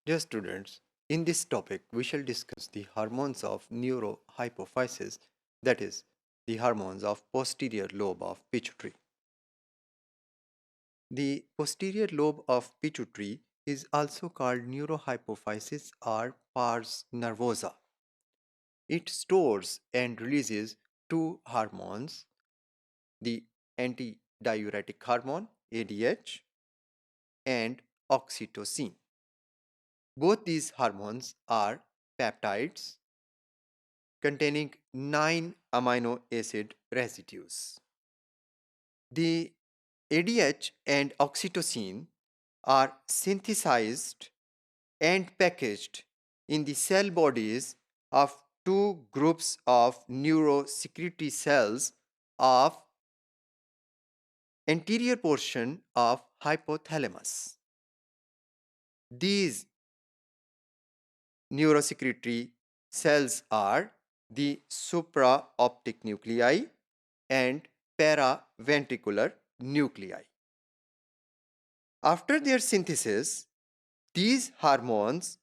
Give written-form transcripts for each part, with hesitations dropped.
Dear students, in this topic we shall discuss the hormones of neurohypophysis, that is, the hormones of posterior lobe of pituitary. The posterior lobe of pituitary is also called neurohypophysis or pars nervosa. It stores and releases two hormones, the antidiuretic hormone ADH and oxytocin. Both these hormones are peptides containing 9 amino acid residues. The ADH and oxytocin are synthesized and packaged in the cell bodies of two groups of neurosecretory cells of anterior portion of hypothalamus. These neurosecretory cells are the supraoptic nuclei and paraventricular nuclei. After their synthesis, these hormones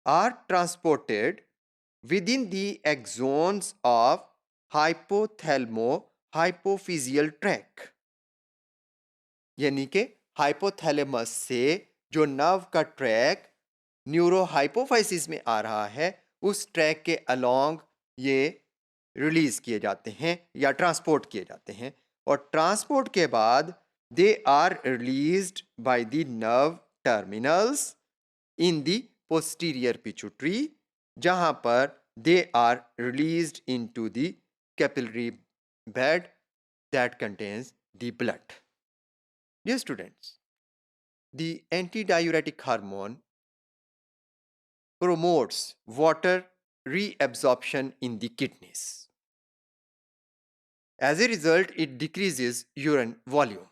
are transported within the axons of hypothalamo-hypophyseal tract, यानी कि hypothalamus से जो nerve का track neurohypophysis में आ रहा है उस track के अलोंग ये रिलीज किए जाते हैं या ट्रांसपोर्ट किए जाते हैं और ट्रांसपोर्ट के बाद they are released by the nerve terminals in the posterior pituitary जहां पर they are released into the capillary bed that contains the blood. Dear students, the antidiuretic hormone promotes water reabsorption in the kidneys. As a result, it decreases urine volume.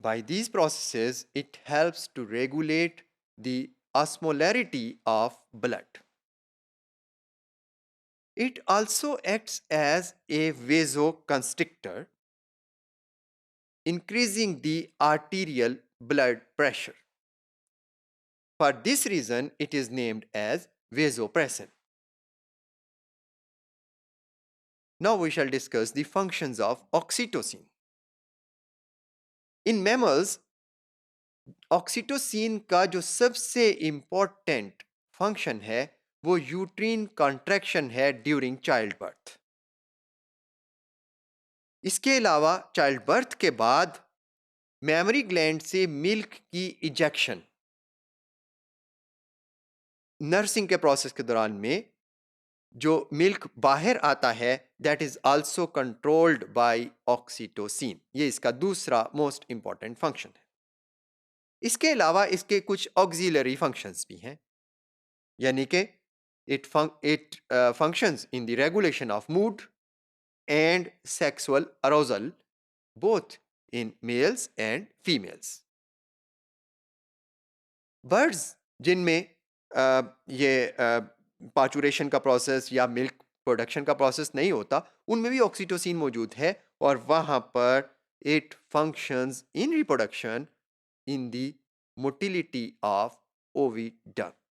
By these processes, it helps to regulate the osmolarity of blood. It also acts as a vasoconstrictor, increasing the arterial blood pressure. For this reason, it is named as vasopressin. Now we shall discuss the functions of oxytocin. In mammals, oxytocin का जो सबसे important function है वो uterine contraction है during child birth. इसके अलावा child birth के बाद मेमोरी ग्लैंड से मिल्क की इजेक्शन नर्सिंग के प्रोसेस के दौरान में जो मिल्क बाहर आता है that is also controlled by oxytocin. ये इसका दूसरा मोस्ट इंपॉर्टेंट फंक्शन है. इसके अलावा इसके कुछ ऑक्सिलरी फंक्शंस भी हैं, यानी कि it functions in the regulation of mood and sexual arousal both in males and females. Birds जिनमें ये पाचुरेशन का प्रोसेस या मिल्क प्रोडक्शन का प्रोसेस नहीं होता उनमें भी ऑक्सीटोसिन मौजूद है और वहां पर it functions in reproduction in the motility of oviduct.